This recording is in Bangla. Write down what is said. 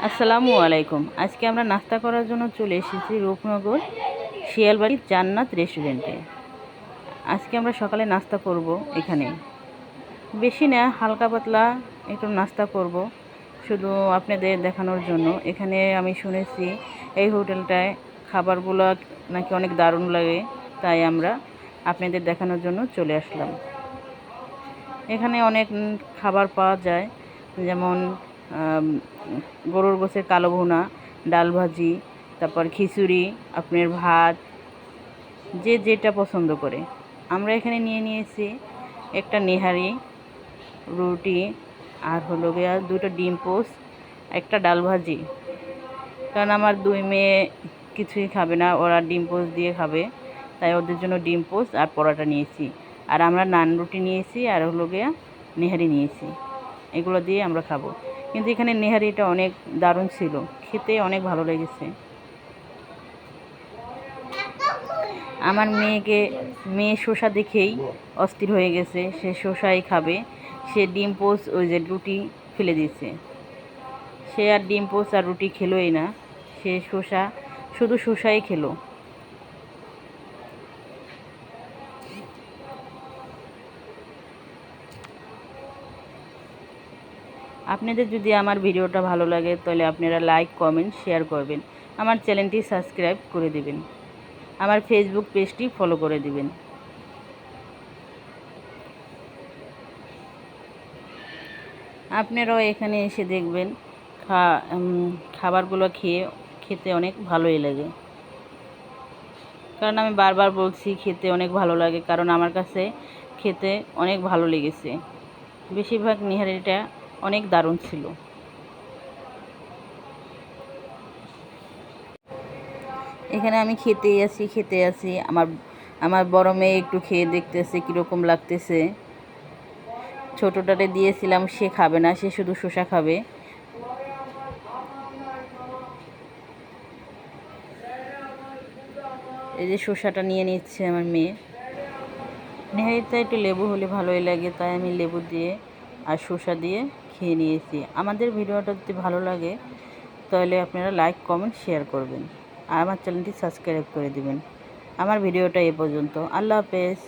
আসসালামু আলাইকুম। আজকে আমরা নাস্তা করার জন্য চলে এসেছি রূপনগর শিয়ালবাড়ির জান্নাত রেস্টুরেন্টে। আজকে আমরা সকালে নাস্তা করব এখানে। বেশি না, হালকা পাতলা একটু নাস্তা করব, শুধু আপনাদের দেখানোর জন্য। এখানে আমি শুনেছি এই হোটেলটায় খাবারগুলো নাকি অনেক দারুণ লাগে, তাই আমরা আপনাদের দেখানোর জন্য চলে আসলাম। এখানে অনেক খাবার পাওয়া যায়, যেমন গরুর গোশের কালো ভুনা, ডাল ভাজি, তারপর খিচুড়ি, আপনার ভাত, যে যেটা পছন্দ করে। আমরা এখানে নিয়ে নিয়েছি একটা নেহারি, রুটি, আর হলো গিয়া 2টা ডিম পোস্ট, একটা ডাল ভাজি। কারণ আমার 2 মেয়ে কিছুই খাবে না, ওরা ডিম পোস্ট দিয়ে খাবে, তাই ওদের জন্য ডিম পোস্ট আর পরোটা নিয়েছি। আর আমরা নান রুটি নিয়েছি, আর হলো গিয়া নেহারি নিয়েছি। এগুলো দিয়ে আমরা খাবো। কিন্তু এখানে নেহারিটা অনেক দারুণ ছিল, খেতে অনেক ভালো লেগেছে। আমার মেয়ে শসা দেখেই অস্থির হয়ে গেছে, সে শসাই খাবে। সে ডিম পোস্ট ওই যে রুটি ফেলে দিয়েছে, সে আর ডিম পোস্ট আর রুটি খেলোই না, সে শুধু শসাই খেলো। আপনাদের যদি আমার ভিডিওটা ভালো লাগে তাহলে আপনারা লাইক, কমেন্ট, শেয়ার করবেন। আমার চ্যানেলটি সাবস্ক্রাইব করে দিবেন। আমার ফেসবুক পেজটি ফলো করে দিবেন। আপনারাও এখানে এসে দেখবেন, খাবারগুলো খেতে অনেক ভালোই লাগে। কারণ আমি বারবার বলছি খেতে অনেক ভালো লাগে, কারণ আমার কাছে খেতে অনেক ভালো লেগেছে। বেশিরভাগ নিহারিটা অনেক দারুণ ছিল। এখানে আমি খেতে আছি। আমার বড় মেয়ে একটু খেয়ে দেখতেছে কীরকম লাগতেছে। ছোটোটারে দিয়েছিলাম, সে খাবে না, সে শুধু শসা খাবে। এই যে শসাটা নিয়ে নিচ্ছে আমার মেয়ে। নেহারিতে একটু লেবু হলে ভালোই লাগে, তাই আমি লেবু দিয়ে আর শসা দিয়ে খেয়ে নিয়েছি। আমাদের ভিডিওটা যদি ভালো লাগে তাহলে আপনারা লাইক, কমেন্ট, শেয়ার করবেন আর আমার চ্যানেলটি সাবস্ক্রাইব করে দিবেন। আমার ভিডিওটা এ পর্যন্ত। আল্লাহ হাফেজ।